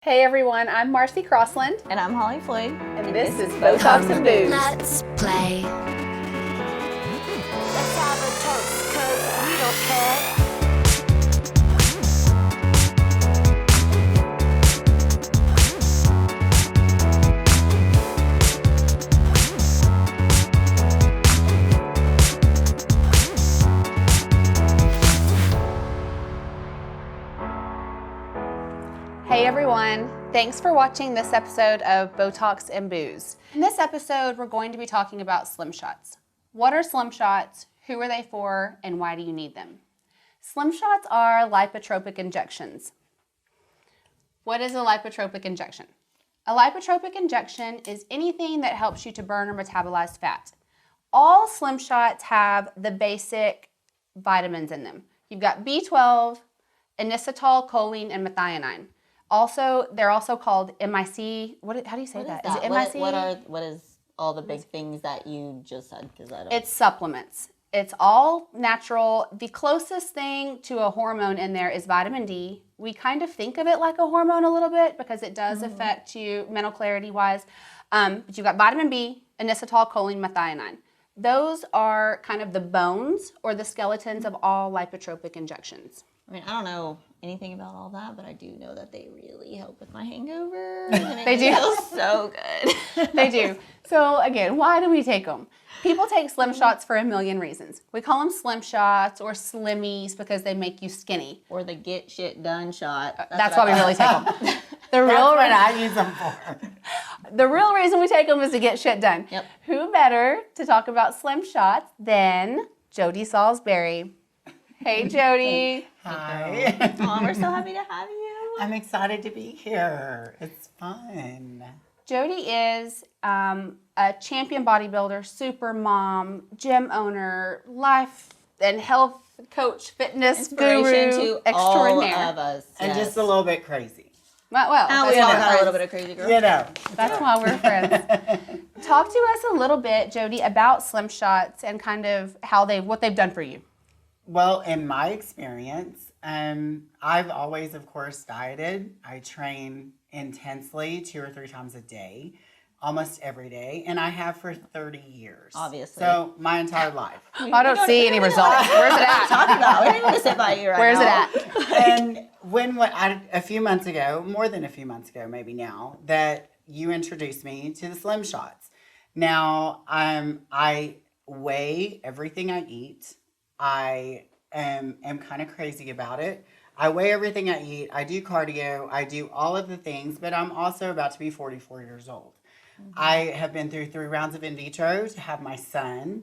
Hey everyone, I'm Marcy Crossland. And I'm Holly Floyd. And this is Botox and Booze. Let's play. Let's have a toast, 'cause we don't care. Hey everyone, thanks for watching this episode of Botox and Booze. In this episode, we're going to be talking about slim shots. What are slim shots? Who are they for? And why do you need them? Slim shots are lipotropic injections. What is a lipotropic injection? A lipotropic injection is anything that helps you to burn or metabolize fat. All slim shots have the basic vitamins in them. You've got B12, inositol, choline, and methionine. Also, they're also called MIC. How do you say that? Is it MIC? What is all the big things that you just said? Because I don't. It's supplements. It's all natural. The closest thing to a hormone in there is vitamin D. We kind of think of it like a hormone a little bit because it does affect you mental clarity wise. But you've got vitamin B, inositol, choline, methionine. Those are kind of the bones or the skeletons of all lipotropic injections. I mean, I don't know anything about all that, but I do know that they really help with my hangover. They do. Feels so good. They do. So again, why do we take them? People take slim shots for a million reasons. We call them slim shots or slimmies because they make you skinny. Or the get shit done shot. That's why we really take them. That's what I use them for. The real reason we take them is to get shit done. Yep. Who better to talk about slim shots than Jody Saulsbury? Hey, Jody. Hi. Oh, we're so happy to have you. I'm excited to be here. It's fun. Jody is a champion bodybuilder, super mom, gym owner, life and health coach, fitness Inspiration guru to all extraordinaire. of us. And yes. just a little bit crazy. Well, We that's all why we're got a friends. little bit of crazy girl. You know. That's why we're friends. Talk to us a little bit, Jody, about slim shots and kind of what they've done for you. Well, in my experience, I've always, of course, dieted. I train intensely 2 or 3 times a day, almost every day, and I have for 30 years. Obviously. So my entire life. I don't see any results. Where's it at? Talking about. We don't want to sit by you right Where's now. it at? And a few months ago, more than a few months ago, maybe now, that you introduced me to the slim shots. Now, I weigh everything I eat. I am kind of crazy about it. I weigh everything I eat. I do cardio. I do all of the things, but I'm also about to be 44 years old. I have been through 3 rounds of in vitro to have my son.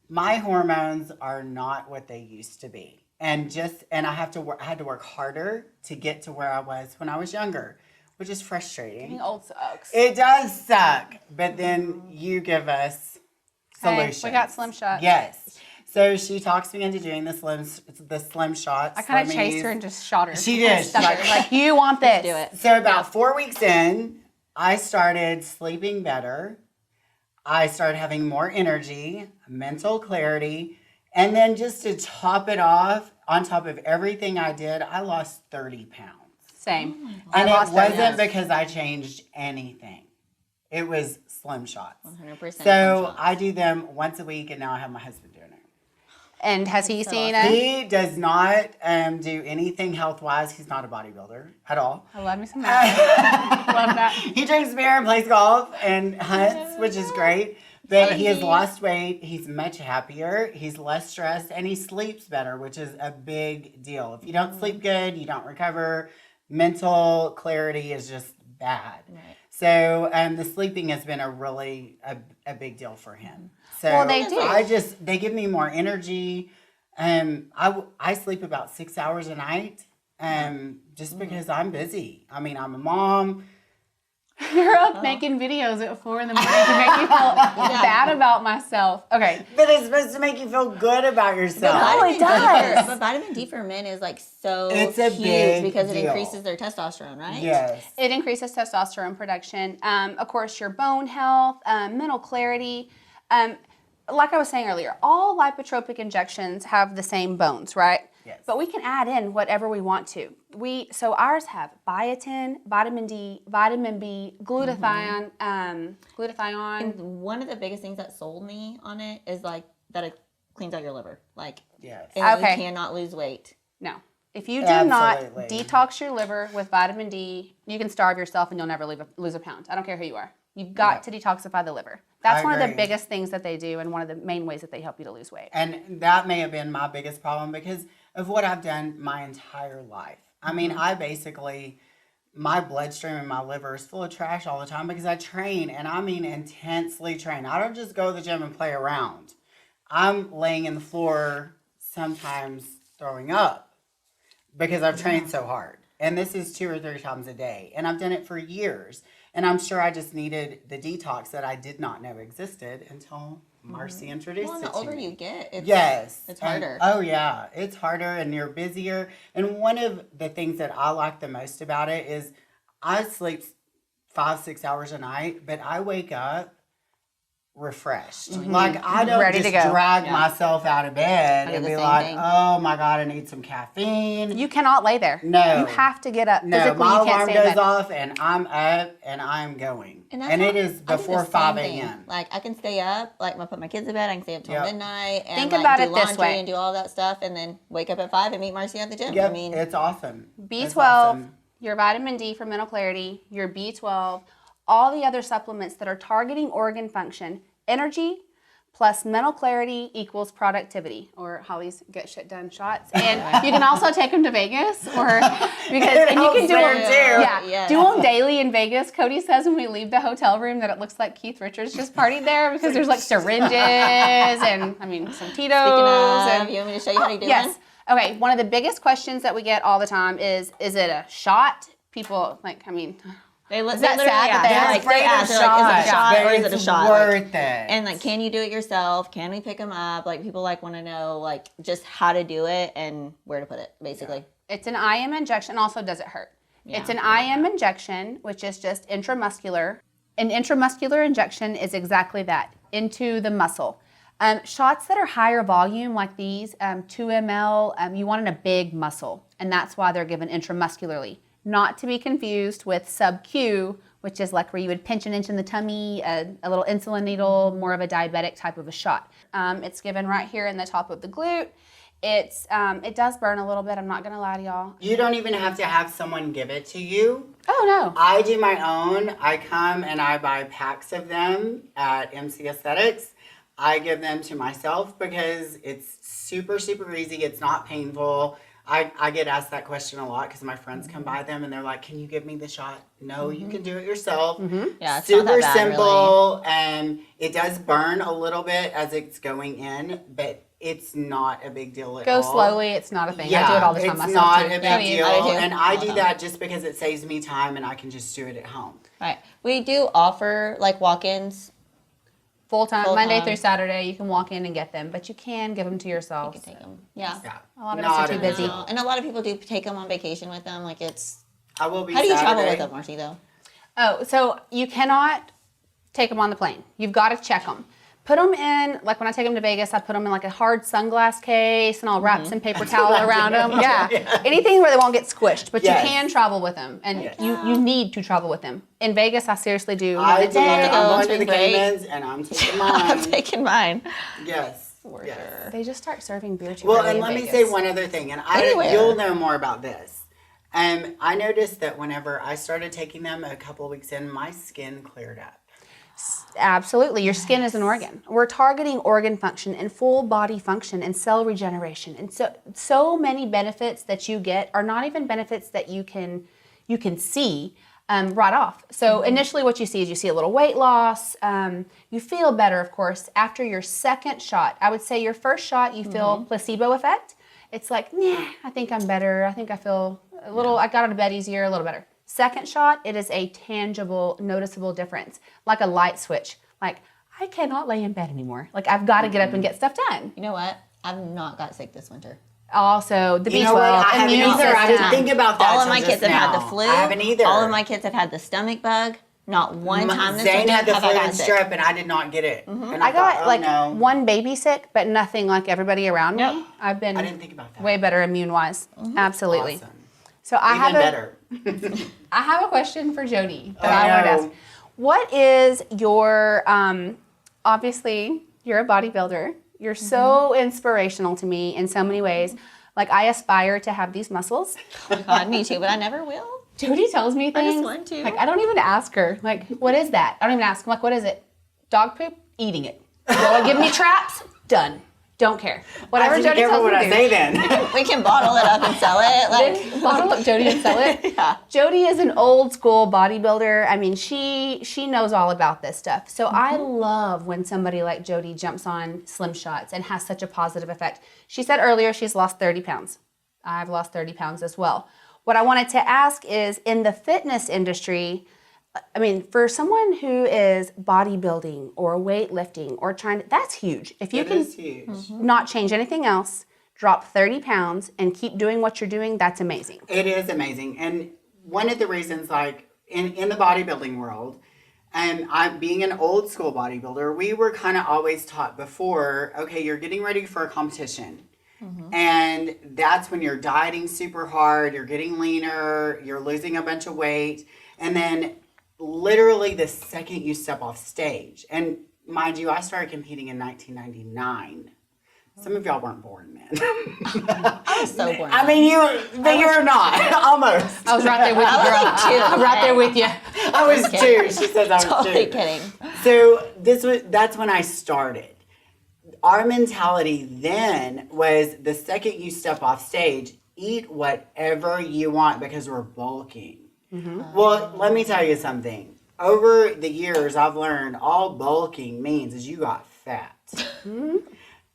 My hormones are not what they used to be. And I had to work harder to get to where I was when I was younger, which is frustrating. Being old sucks. It does suck, but then you give us solutions. Hey, we got slim shots. Yes. So she talks me into doing the slim shots. I kind of chased her and just shot her. She did. Stuck her. Like, you want this. Do it. So about 4 weeks in, I started sleeping better. I started having more energy, mental clarity, and then just to top it off, on top of everything I did, I lost 30 pounds. Same. And lost it wasn't 30 pounds. because I changed anything. It was slim shots. 100% So slim shots. I do them once a week, and now I have my husband doing it. And has he seen awesome. it? He does not do anything health-wise. He's not a bodybuilder at all. I love me some that. Love that. He drinks beer and plays golf and hunts, which is great. But he has lost weight. He's much happier. He's less stressed, and he sleeps better, which is a big deal. If you don't sleep good, you don't recover. Mental clarity is just bad. Right. So the sleeping has been a big deal for him. So Well, they do. They give me more energy. I sleep about 6 hours a night just because I'm busy. I mean, I'm a mom. You're up making videos at 4 in the morning to make me feel bad about myself. Okay. But it's supposed to make you feel good about yourself. Oh, it does. But vitamin D for men is like so It's a huge big because it deal. increases their testosterone, right? Yes. It increases testosterone production. Of course, your bone health, mental clarity. like I was saying earlier, all lipotropic injections have the same bones, right? Yes. But we can add in whatever we want to. So ours have biotin, vitamin D, vitamin B, glutathione, glutathione. And one of the biggest things that sold me on it is like that it cleans out your liver. Like, Yes. and Okay. you cannot lose weight. No. If you do Absolutely. not detox your liver with vitamin D, you can starve yourself and you'll never lose a pound. I don't care who you are. You've got to detoxify the liver. That's one of the agree. biggest things that they do and one of the main ways that they help you to lose weight. And that may have been my biggest problem because of what I've done my entire life. I mean, I basically, my bloodstream and my liver is full of trash all the time because I train, and I mean intensely train. I don't just go to the gym and play around. I'm laying in the floor, sometimes throwing up because I've trained so hard. And this is 2 or 3 times a day. And I've done it for years. And I'm sure I just needed the detox that I did not know existed until Marcy introduced Well, and it the to older me. you get, it's, Yes. it's And- harder. oh, yeah. It's harder and you're busier. And one of the things that I like the most about it is I sleep 5-6 hours a night, but I wake up refreshed. Like, I don't Ready to just go. drag myself out of bed I do and the be same like, thing. oh my God, I need some caffeine. You cannot lay there. No. You have to get up. No, Physically, my you can't alarm stay in goes bed. off and I'm up and I'm going. And, And it is I do the before same 5 thing. a.m. Like, I can stay up, like, I put my kids to bed, I can stay up till Yep. midnight, and Think like, about do it this laundry way. and do all that stuff, and then wake up at 5 and meet Marcy at the gym. Yep, I mean, it's awesome. B12, It's awesome. your vitamin D for mental clarity, your B12, all the other supplements that are targeting organ function, energy plus mental clarity equals productivity, or Holly's get shit done shots. And you can also take them to Vegas, or because and you can do there them, too. yeah, Yes. do them daily in Vegas. Cody says when we leave the hotel room that it looks like Keith Richards just partied there because there's like syringes and I mean some Tito's. speaking of, and, you want me to show you how to do yes. one? Okay, one of the biggest questions that we get all the time is it a shot? People, like, I mean, They look Is that literally sad that ask, they they're ask? like, Afraid they of ask, they're like, is it a shot but or is it a it's shot? worth Like, it. and like, can you do it yourself? Can we pick them up? Like, people like want to know like just how to do it and where to put it, basically. it's an IM injection. Also, does it hurt? Yeah. It's an IM injection, which is just intramuscular. An intramuscular injection is exactly that, into the muscle. Shots that are higher volume, like these, 2 ml, you want in a big muscle, and that's why they're given intramuscularly. Not to be confused with sub-Q, which is like where you would pinch an inch in the tummy, a little insulin needle, more of a diabetic type of a shot. It's given right here in the top of the glute. It does burn a little bit, I'm not gonna lie to y'all. You don't even have to have someone give it to you. Oh no. I do my own. I come and I buy packs of them at MC Aesthetics. I give them to myself because it's super, super easy. It's not painful. I get asked that question a lot because my friends come by them and they're like, can you give me the shot? No, you can do it yourself. Yeah, it's Super not that bad, simple. And it does burn a little bit as it's going in, but it's not a big deal at Go all. slowly, it's not a thing. Yeah, I do it all the time it's myself not too. a big Yeah, I mean, deal. I do too. And I All do the that just because it saves me time and I can just do it at home. Right. We do offer like walk-ins. Full time, Full Monday time. through Saturday, you can walk in and get them, but you can give them to You yourself. can take them. Yeah. Yeah. A lot of us are Not too a busy. big deal. And a lot of people do take them on vacation with them. Like it's. I will be How do you travel Saturday. with them, Marcy? Though. Oh, so you cannot take them on the plane. You've got to check them. Put them in, like when I take them to Vegas, I put them in like a hard sunglass case and I'll wrap some paper towel around them. Yeah. Anything where they won't get squished, but Yes. you can travel with them and Yes. you need to travel with them. In Vegas, I seriously do. I It's do. a to lot go to I'm on going to spring the break. Caymans and I'm taking I'm mine. taking mine. Yes. For Yes. sure. They just start serving beer too Well, early and in let me Vegas. say one other thing, and Anywhere. you'll know more about this. I noticed that whenever I started taking them a couple of weeks in, my skin cleared up. Absolutely. Your skin is an organ. We're targeting organ function and full body function and cell regeneration. And so many benefits that you get are not even benefits that you can see right off. So initially what you see is you see a little weight loss. You feel better, of course, after your second shot. I would say your first shot, you feel placebo effect. It's like, nah, I think I'm better. I think I feel a little, I got out of bed easier, a little better. Second shot, it is a tangible, noticeable difference, like a light switch. Like, I cannot lay in bed anymore. Like, I've got to get up and get stuff done. You know what? I've not got sick this winter. Also, the You B12, know what? I haven't immune either. I didn't system. think about that. All of till my just kids have had the now. flu. I haven't either. All of my kids have had the stomach bug. Not one time this Zane weekend had the have flu I and gotten sick. strep, and I did not get it. And I got thought, no. one baby sick, but nothing like everybody around me. Yep. I've been I didn't think about that. way better immune-wise. Absolutely. Awesome. So I Even better. have a question for Jody that Oh, I wanted to no. ask. What is your, obviously, you're a bodybuilder. You're so inspirational to me in so many ways. Like, I aspire to have these muscles. God, me too, but I never will. Jody tells me I things. just want to. Like, I don't even ask her. Like, what is that? I don't even ask. I'm like, what is it? Dog poop? Eating it. Well, give me traps? Done. Don't care. Whatever I have to be Jody careful tells what me I to say do. then. We can bottle it up and sell it. Like, Bottle up Jody and sell it. Yeah. Jody is an old school bodybuilder. I mean, she knows all about this stuff. So I love when somebody like Jody jumps on Slim Shots and has such a positive effect. She said earlier she's lost 30 pounds. I've lost 30 pounds as well. What I wanted to ask is, in the fitness industry, I mean, for someone who is bodybuilding or weightlifting or trying to, that's huge. If you It can is huge. not change anything else, drop 30 pounds and keep doing what you're doing, that's amazing. It is amazing. And one of the reasons, like, in the bodybuilding world, and I'm being an old school bodybuilder, we were kind of always taught before, okay, you're getting ready for a competition. And that's when you're dieting super hard, you're getting leaner, you're losing a bunch of weight. And then literally the second you step off stage, and mind you, I started competing in 1999. Some of y'all weren't born then. I was so bored. I mean, you're not. Almost. I was right there with you, girl. I'm right there with you. I was two. She says I was Totally two. kidding. So that's when I started. Our mentality then was the second you step off stage, eat whatever you want because we're bulking. Well, let me tell you something. Over the years, I've learned all bulking means is you got fat.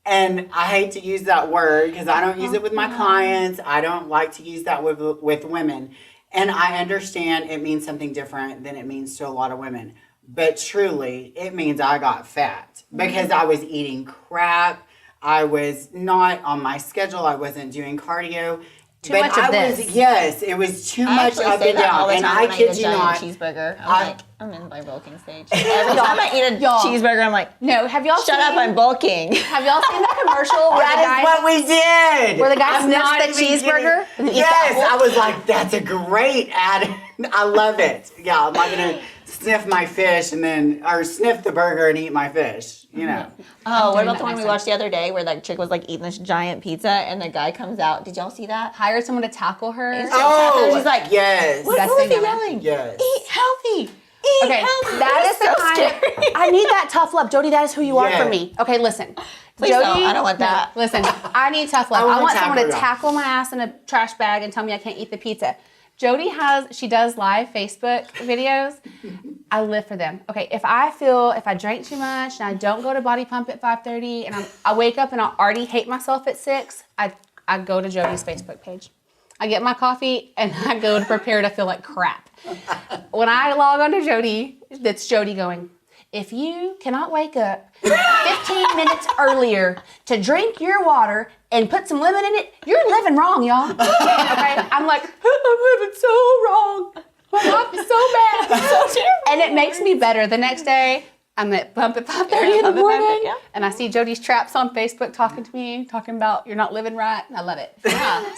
And I hate to use that word because I don't use it with my clients. I don't like to use that with women. And I understand it means something different than it means to a lot of women. But truly, it means I got fat because I was eating crap. I was not on my schedule. I wasn't doing cardio. Too much of this. Yes, it was too I much actually up say and that all down. the And time I when I eat kid a you giant not. cheeseburger. I'm like, I'm in my bulking stage. Every time I eat a Y'all. cheeseburger, I'm like, No, have y'all shut seen, up, I'm bulking. have y'all seen the commercial where the That is guy what we did. where the guy I'm not sniffs the even cheeseburger kidding. and eats the Yes, apple? I was like, that's a great ad. I love it. Yeah, I'm not gonna sniff my fish or sniff the burger and eat my fish. You know. Oh, what doing about that the one next we time. watched the other day where that chick was like eating this giant pizza and the guy comes out? Did y'all see that? hire someone to tackle her. Oh, She's like, yes. What Best was thing he ever. yelling? Yes. Eat healthy. Eat Okay, healthy. that is the so kind. scary. I need that tough love, Jody. That is who you are for Yeah. me. Okay, listen. Please Jody, don't. I don't want that. No, listen, I need tough love. I I wanna want someone to tackle you. tackle my ass in a trash bag and tell me I can't eat the pizza. Jody she does live Facebook videos. I live for them. Okay, if I drank too much and I don't go to Body Pump at 5:30 and I wake up and I already hate myself at 6, I go to Jody's Facebook page. I get my coffee and I go to prepare to feel like crap. When I log on to Jody, that's Jody going, if you cannot wake up 15 minutes earlier to drink your water and put some lemon in it, you're living wrong, y'all. Okay? I'm like, I'm living so wrong. My life is so bad. So terrible. And it makes me better. The next day, I'm at Pump at 5:30 in the Pump at 5:30, morning, yeah. and I see Jody's Traps on Facebook talking to me, talking about you're not living right. I love it.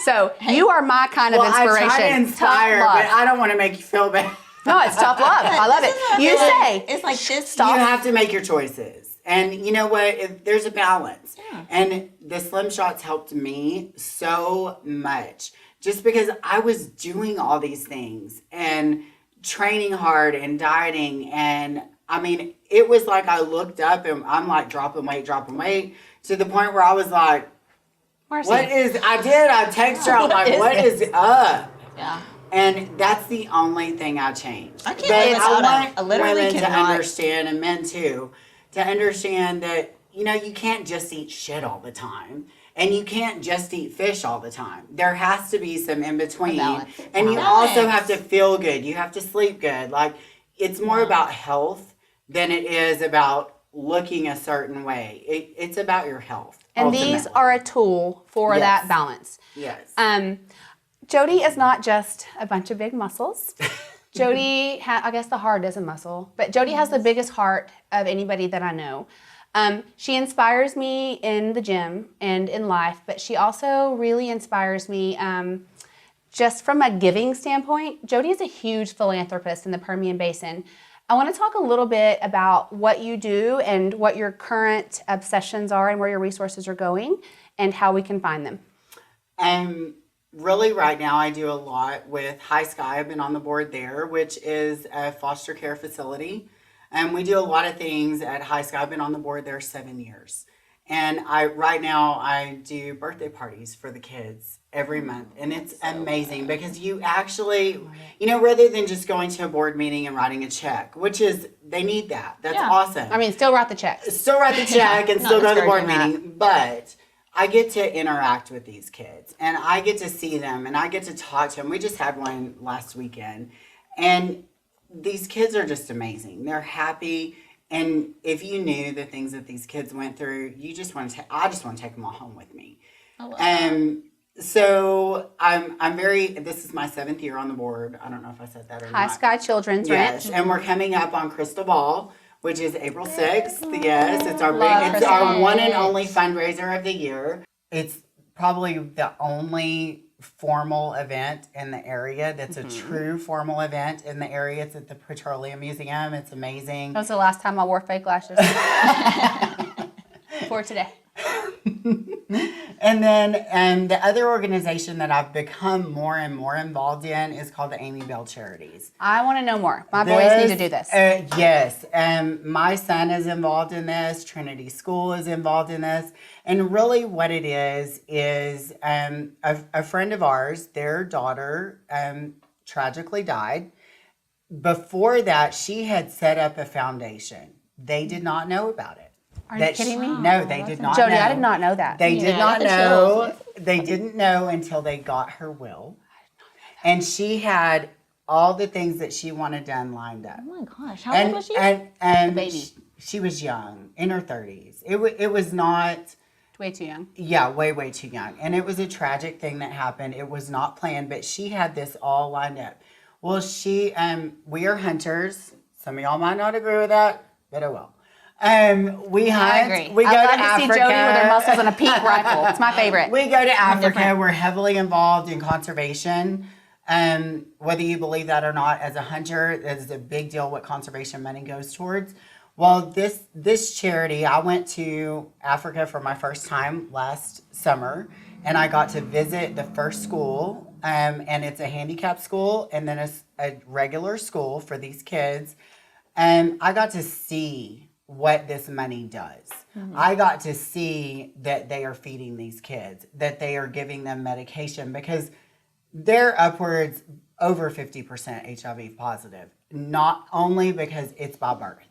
So you are my kind of Well, inspiration. I try to inspire, Tough love. but I don't want to make you feel bad. No, it's tough love. I love it. You say. It's like this. Stop. You have to make your choices. And you know what? There's a balance. Yeah. And the Slim Shots helped me so much. Just because I was doing all these things and training hard and dieting. And I mean, it was like I looked up and I'm like dropping weight to the point where I was like, Marcy. I text her, I'm like, what is up? Yeah. And that's the only thing I changed. I can't But live without I it. I want literally women to cannot. understand, and men too, to understand that, you know, you can't just eat shit all the time. And you can't just eat fish all the time. There has to be some in between. balance. And you Balance. also have to feel good. You have to sleep good. Like, it's more about health than it is about looking a certain way. It's about your health. And these ultimately. are a tool for Yes. that balance. Yes. Jody is not just a bunch of big muscles. Jody, I guess the heart is a muscle, but Jody has the biggest heart of anybody that I know. She inspires me in the gym and in life, but she also really inspires me just from a giving standpoint. Jody is a huge philanthropist in the Permian Basin. I want to talk a little bit about what you do and what your current obsessions are and where your resources are going and how we can find them. Really right now I do a lot with High Sky. I've been on the board there, which is a foster care facility. And we do a lot of things at High Sky. I've been on the board there 7 years. And right now I do birthday parties for the kids every month. And it's amazing because you actually, rather than just going to a board meeting and writing a check, which is, they need that. That's awesome. I mean, still write the checks. Still write the check and still go to the board discouraging meeting. But I get to interact with these kids and I get to see them and I get to talk to them. We just had one last weekend and these kids are just amazing. They're happy. And if you knew the things that these kids went through, I just want to take them all home with me. So this is my 7th year on the board. I don't know if I said that or not. High Sky Children's Yes. Ranch. And we're coming up on Crystal Ball, which is April 6th. Yes, it's our Love it's our Crystal one and only fundraiser of the year. It's probably the only formal event in the area that's a true formal event in the area. It's at the Petroleum Museum. It's amazing. That was the last time I wore fake lashes. For today. And then the other organization that I've become more and more involved in is called the Amy Bell Charities. I want to know more. My boys need to do this. Yes. My son is involved in this. Trinity School is involved in this. And really what it is a friend of ours, their daughter tragically died. Before that, she had set up a foundation. They did not know about it. Are you kidding me? No, they did not Jody, know. I did not know that. They did not the know. chills. They didn't know until they got her will. And she had all the things that she wanted done lined up. Oh my gosh, how old was she? And baby. She was young, in her 30s. It was not... Way too young. Yeah, way, way too young. And it was a tragic thing that happened. It was not planned, but she had this all lined up. Well, we are hunters. Some of y'all might not agree with that, but oh well. We hunt. I agree. We go I love to to Africa. see Jody with her muscles and a peak rifle. It's my favorite. We go to Africa. We're heavily involved in conservation. Whether you believe that or not, as a hunter, it's a big deal what conservation money goes towards. Well, this charity, I went to Africa for my first time last summer, and I got to visit the first school, and it's a handicapped school, and then a regular school for these kids. I got to see what this money does. I got to see that they are feeding these kids, that they are giving them medication, because they're upwards over 50% HIV positive, not only because it's by birth.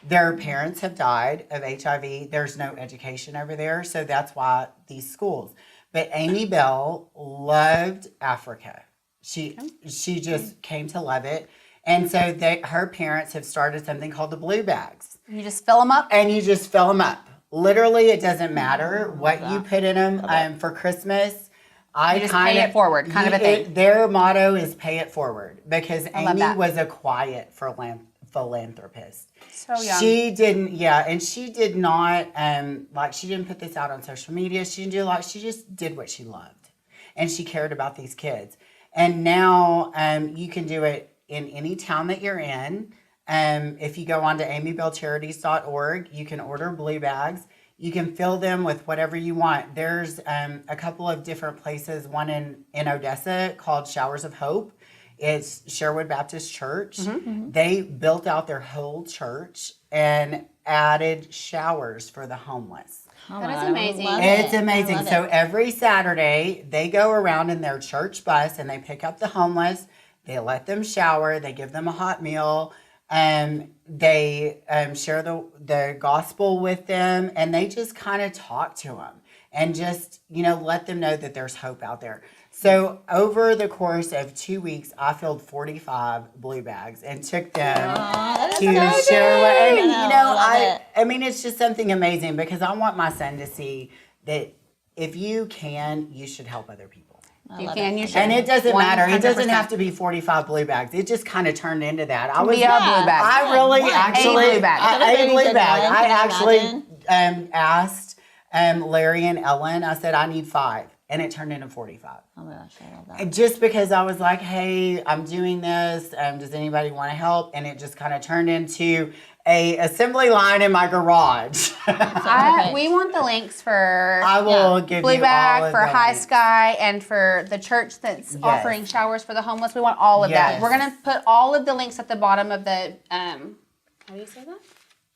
Their parents have died of HIV. There's no education over there, so that's why these schools. But Amy Bell loved Africa. She just came to love it. And so her parents have started something called the Blue Bags. You just fill them up? And you just fill them up. Literally, it doesn't matter what you put in them. For Christmas, You just pay it forward, kind of a thing. Their motto is pay it forward, because love Amy that. was a quiet philanthropist. So young. She did not, she didn't put this out on social media. She didn't do a lot. She just did what she loved. And she cared about these kids. And now you can do it in any town that you're in. If you go on to amybellcharities.org, you can order blue bags. You can fill them with whatever you want. There's a couple of different places, one in Odessa called Showers of Hope. It's Sherwood Baptist Church. They built out their whole church and added showers for the homeless. Oh That my is God, I amazing. love It's it. amazing. I love So it. every Saturday, they go around in their church bus and they pick up the homeless. They let them shower. They give them a hot meal. They share the gospel with them, and they just kind of talk to them and just, let them know that there's hope out there. So over the course of 2 weeks, I filled 45 blue bags and took them that is to so share. good. And, I love it. I mean, it's just something amazing, because I want my son to see that if you can, you should help other people. You can, you should. And it doesn't matter. It doesn't 100%. have to be 45 blue bags. It just kind of turned into that. I was be a blue bag. I really actually A blue bag. a blue Can bag. I you actually imagine? asked Larry and Ellen. I said I need 5, and it turned into 45. Oh my gosh, I love that. And just because I was like, hey, I'm doing this. Does anybody want to help? And it just kind of turned into a assembly line in my garage. We want the links for I will give Blue you all Bag, of for the High links. Sky, and for the church that's offering showers for the homeless. We want all of that. Yes. We're going to put all of the links at the bottom of the, how do you say that?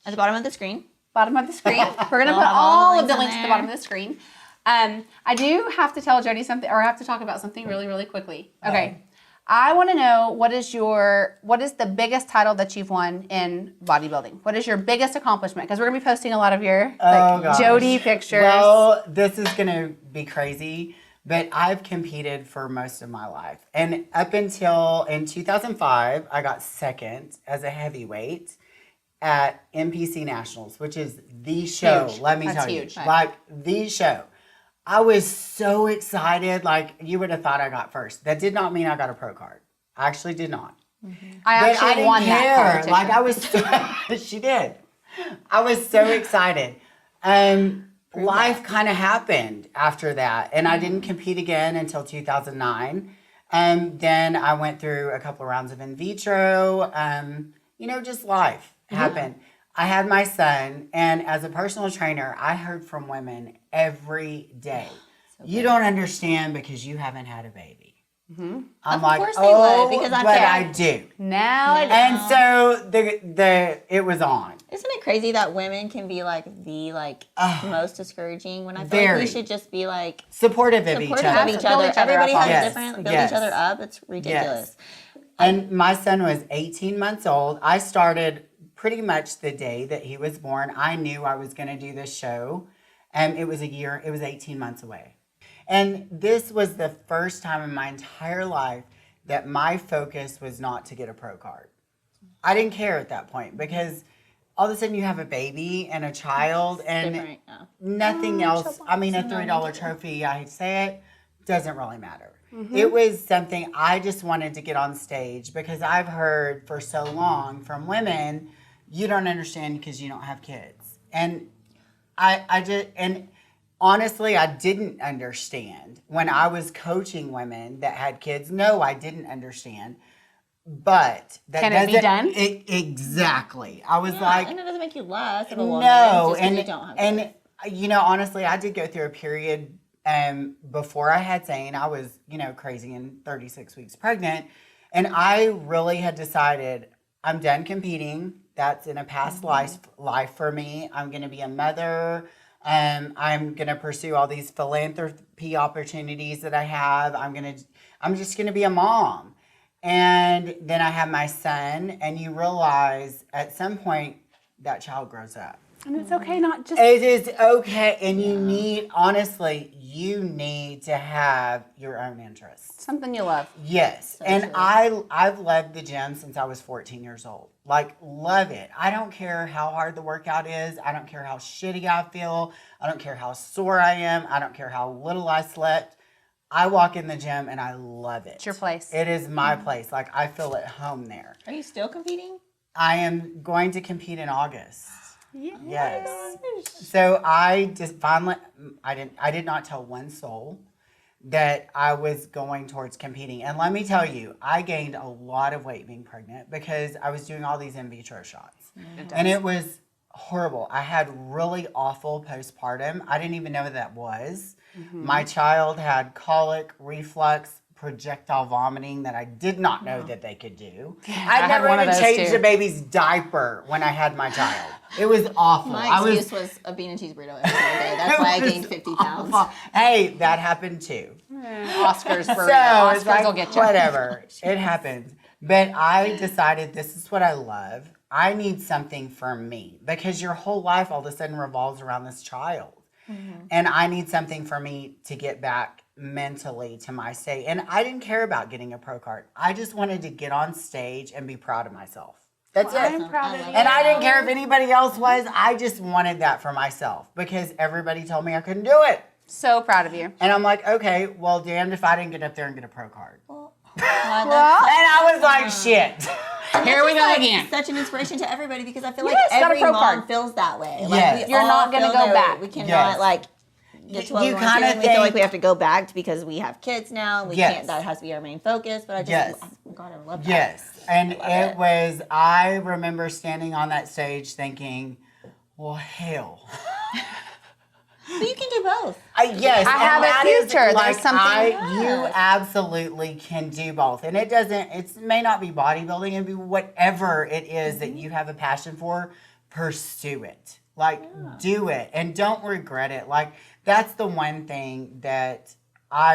At the bottom of the screen. Bottom of the screen. We're going to We'll put have all all the of the links links on at the there. bottom of the screen. I do have to tell Jody something, or I have to talk about something really, really quickly. Okay. I want to know what is the biggest title that you've won in bodybuilding? What is your biggest accomplishment? Because we're going to be posting a lot of your gosh. Jody pictures. Well, this is going to be crazy, but I've competed for most of my life. And up until in 2005, I got second as a heavyweight at NPC Nationals, which is the show. Huge. Let me That's tell huge. you. Like the show. I was so excited. Like you would have thought I got first. That did not mean I got a pro card. I actually did not. I But actually didn't won that care. competition. Like I was, she did. I was so excited. Life kind of happened after that, and I didn't compete again until 2009. Then I went through a couple of rounds of in vitro. Just life happened. I had my son, and as a personal trainer, I heard from women every day. You don't understand because you haven't had a baby. I'm Of like, course they would, oh, because I'm but fair. I do. Now I And so it was on. Isn't it crazy that women can be like the most discouraging when I feel like Very. we should just be like Supportive of each supportive other. of each Build other. each other Everybody up. has Yes. different build Yes. each other up. It's ridiculous. And my son was 18 months old. I started pretty much the day that he was born. I knew I was going to do this show. And it was 18 months away. And this was the first time in my entire life that my focus was not to get a pro card. I didn't care at that point because all of a sudden you have a baby and a child and Different, yeah. nothing else. I mean, a $3 trophy, I hate to say it, doesn't really matter. It was something I just wanted to get on stage because I've heard for so long from women, you don't understand because you don't have kids. And honestly, I didn't understand when I was coaching women that had kids. No, I didn't understand. But that Can it be done? Exactly. I was like, And it doesn't make you less of a woman. no, just 'cause you don't have kids. honestly, I did go through a period before I had Zane. I was, crazy and 36 weeks pregnant, and I really had decided I'm done competing. That's in a past life for me. I'm going to be a mother. I'm going to pursue all these philanthropy opportunities that I have. I'm just going to be a mom. And then I have my son, and you realize at some point that child grows up. And it's okay not just... It is okay, and you need to have your own interests. Something you love. Yes, and I've loved the gym since I was 14 years old. Like, love it. I don't care how hard the workout is. I don't care how shitty I feel. I don't care how sore I am. I don't care how little I slept. I walk in the gym and I love it. It's your place. It is my place. Like, I feel at home there. Are you still competing? I am going to compete in August. Yeah. Yes. So I just finally, I did not tell one soul that I was going towards competing. And let me tell you, I gained a lot of weight being pregnant because I was doing all these in vitro shots. And it was horrible. I had really awful postpartum. I didn't even know what that was. My child had colic, reflux, projectile vomiting that I did not know that they could do. I had never one of even those changed too. a baby's diaper when I had my child. It was awful. My excuse was a bean and cheese burrito every single day. That's why I gained 50 pounds. Hey, that happened too. Oscars, So burrito. it's Oscars like, will get you. whatever. It happens. But I decided this is what I love. I need something for me because your whole life all of a sudden revolves around this child. And I need something for me to get back mentally to my state. And I didn't care about getting a pro card. I just wanted to get on stage and be proud of myself. That's it. I'm proud of you. And I didn't care if anybody else was. I just wanted that for myself because everybody told me I couldn't do it. So proud of you. And I'm like, okay, well, damned if I didn't get up there and get a pro card. Well, And I was like, shit. Here we go again. Such an inspiration to everybody because I feel Yes, like got a every pro mom card. feels that way. Yes. Like, we You're all not gonna feel go that way. back. We cannot Yes. like get to what You we want kinda to. And we feel like think- we have to go back because we have kids now. We Yes. can't. That has to be our main focus. But I just, Yes. oh God, I love that. Yes. And love it it. was, I remember standing on that stage thinking, well, hell. But you can do both. Yes, I and have a that is, future. There's like, something- you Yes. absolutely can do both, and it may not be bodybuilding, it be whatever it is that you have a passion for. Pursue it, like do it, and don't regret it. Like that's the one thing that I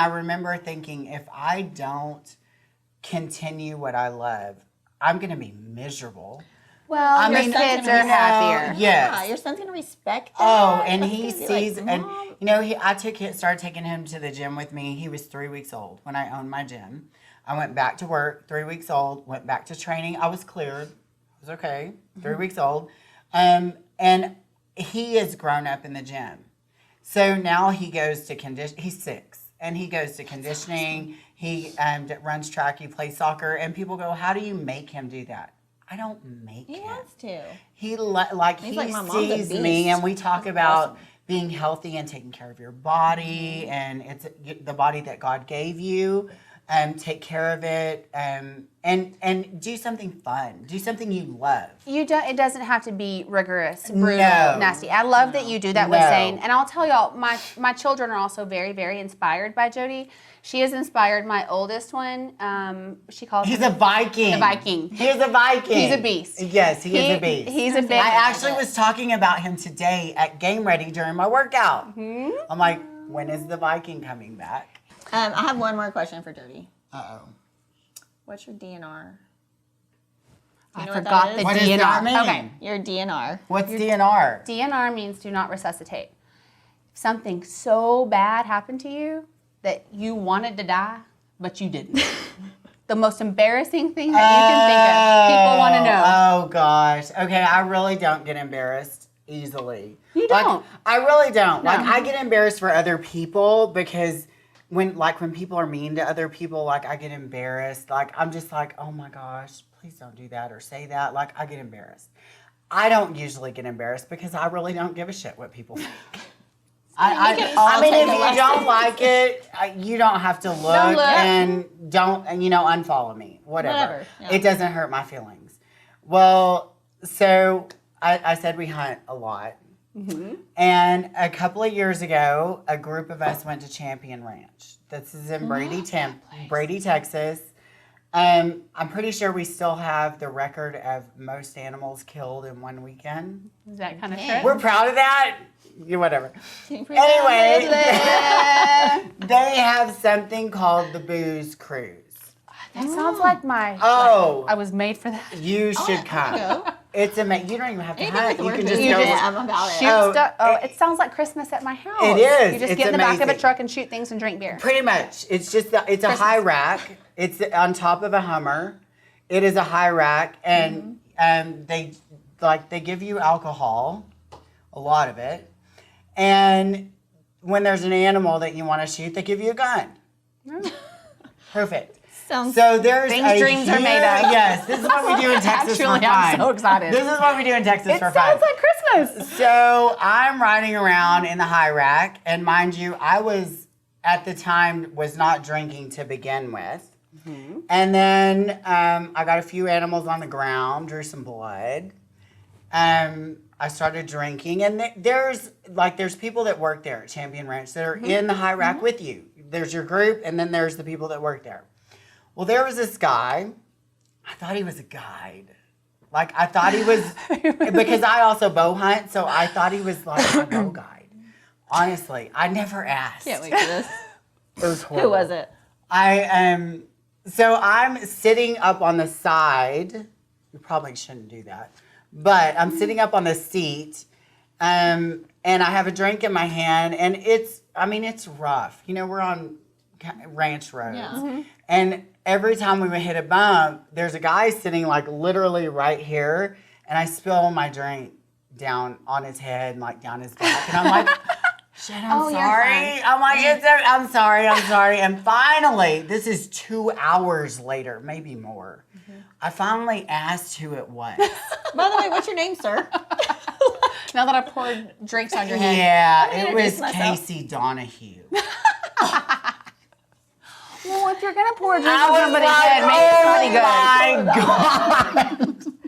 remember thinking, if I don't continue what I love, I'm gonna be miserable. Well, Your your son's kids gonna are be- happier. Yes. Yeah, your son's gonna respect that. Oh, and That's he gonna be like, sees, and Mom. you know, started taking him to the gym with me. He was 3 weeks old when I owned my gym. I went back to work, 3 weeks old, went back to training. I was cleared. It was okay, 3 weeks old. And he has grown up in the gym. So now he goes to he's 6, and he goes to conditioning. He runs track, he plays soccer, and people go, how do you make him do that? I don't make He him. wants to. He He's he like, "My mom's a sees beast." me, and we talk That's about awesome. being healthy and taking care of your body, and it's the body that God gave you. Take care of it, and do something fun. Do something you love. You don't. It doesn't have to be rigorous, brutal, No. nasty. I love that you do that with No. Zane, and I'll tell y'all, my children are also very, very inspired by Jody. She has inspired my oldest one. She calls He's him a Viking. the Viking. He's a Viking. He's a beast. Yes, he is a beast. He's a big. I actually was talking about him today at Game Ready during my workout. Mm-hmm. I'm like, when is the Viking coming back? I have one more question for Jody. Uh-oh. What's your DNR? I know what forgot that the is? What does DNR. that mean? Okay. Your DNR. What's DNR? DNR means do not resuscitate. If something so bad happened to you that you wanted to die, but you didn't. The most embarrassing thing that you can think of. People want to know. Oh gosh. Okay, I really don't get embarrassed easily. You Like, don't? I really don't. No. Like I get embarrassed for other people because when people are mean to other people, like I get embarrassed. Like I'm just like, oh my gosh, please don't do that or say that. Like I get embarrassed. I don't usually get embarrassed because I really don't give a shit what people think. I mean, take if a you lesson. don't like it, you don't have to look, look. and unfollow me. Whatever. Yeah. It doesn't hurt my feelings. Well, so I said we hunt a lot. Mm-hmm. And a couple of years ago, a group of us went to Champion Ranch. This is in Brady, Texas. I'm pretty sure we still have the record of most animals killed in one weekend. Is that kind of Yeah. true? We're proud of that. Whatever. Anyway. Anyway, they have something called the Booze Cruise. That sounds like my. Oh. I was made for that. You should come. go. It's amazing. You don't even have to Anything hunt. with You the can word just booze, go. I'm about it. Shoot Oh, stuff. Oh, it sounds like Christmas at my house. It is. You just It's get in the back of a amazing. truck and shoot things and drink beer. Pretty much. It's just it's a high rack. It's on top of a Hummer. It is a high rack, and they give you alcohol, a lot of it, and when there's an animal that you want to shoot, they give you a gun. Perfect. Sounds So there's Things dreams are made of. Yes, this is what we do in Texas Actually, for fun. I'm so excited. This is what we do in Texas It for sounds fun. like Christmas. So I'm riding around in the high rack, and mind you, I was at the time was not drinking to begin with, and then I got a few animals on the ground, drew some blood. I started drinking, and there's people that work there at Champion Ranch that are in the high rack with you. There's your group, and then there's the people that work there. Well, there was this guy. I thought he was a guide. Like, I thought he was, because I also bow hunt, so I thought he was like a bow guide. Honestly, I never asked. Can't wait for this. It was Who horrible. was it? So I'm sitting up on the side. You probably shouldn't do that. But I'm sitting up on the seat, and I have a drink in my hand, and it's rough. You know, we're on ranch roads. Yeah. And every time we would hit a bump, there's a guy sitting like literally right here, and I spill my drink down on his head and like down his back. And I'm like, shit, I'm Oh, you're sorry. fine. I'm like, I'm sorry. And finally, this is 2 hours later, maybe more. I finally asked who it was. By the way, what's your name, sir? Now that I poured drinks on your head. Yeah, it introduce was myself. Casey Donahue. Well, if you're gonna pour a drink I on was somebody's like, head, make it oh pretty good. my God.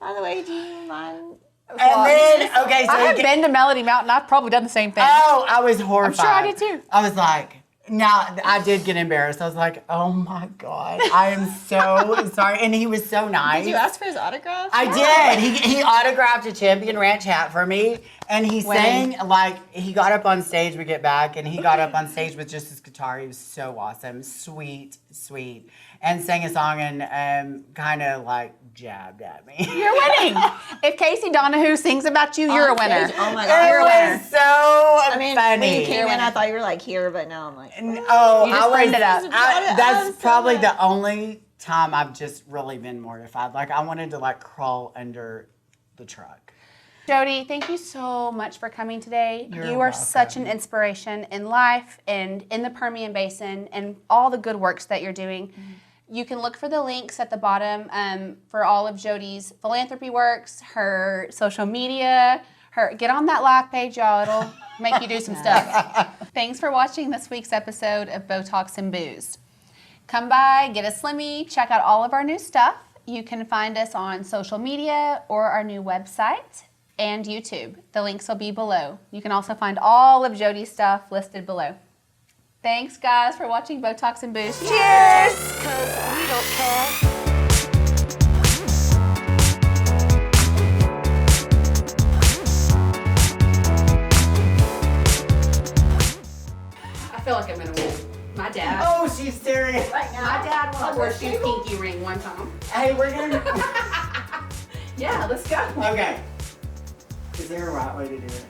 By the way, do you mind? And then, okay, so I have he- been to Melody Mountain. I've probably done the same thing. Oh, I was horrified. sure I did too. I was like, now I did get embarrassed. I was like, oh my God, I am so sorry. And he was so nice. Did you ask for his autograph? I did. He autographed a Champion Ranch hat for me, and he Winning. sang like he got up on stage. We get back, and he got up on stage with just his guitar. He was so awesome, sweet, and sang a song and kind of like jabbed at me. You're winning. If Casey Donahue sings about you, you're a On winner. stage? Oh my It God, you're a winner. was so I mean, when funny. you came in, I thought you were like here, but now I'm like, Oh, You just I was. framed it up. That's so probably much. the only time I've just really been mortified. Like I wanted to like crawl under the truck. Jody, thank you so much for coming today. You're You are such an inspiration in life and in the Permian Basin and all the good works that you're doing. You can look for the links at the bottom for all of Jody's philanthropy works, her social media, get on that live page, y'all. It'll make you do some stuff. Thanks for watching this week's episode of Botox and Booze. Come by, get a Slimmy, check out all of our new stuff. You can find us on social media or our new website and YouTube. The links will be below. You can also find all of Jody's stuff listed below. Thanks, guys, for watching Botox and Booze. Cheers! Cause we don't care. I feel like I'm gonna win. My dad. Oh, she's serious. My dad won a horseshoe pinky ring one time. Hey, we're gonna. Yeah, let's go. Okay. Is there a right way to do it?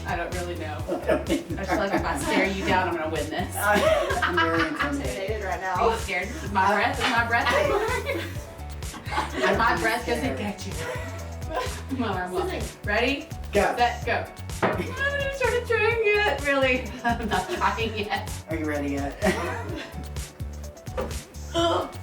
I don't really know. I don't think. I just feel like if I stare you down, I'm gonna win this. I'm very intimidated. right Are you scared? Is my breath? Is my breath? Is my breath gonna get you? Come on, I'm looking. Ready? Go. Set, go. I haven't even started trying yet, really. I'm not trying yet. Are you ready yet? Ugh.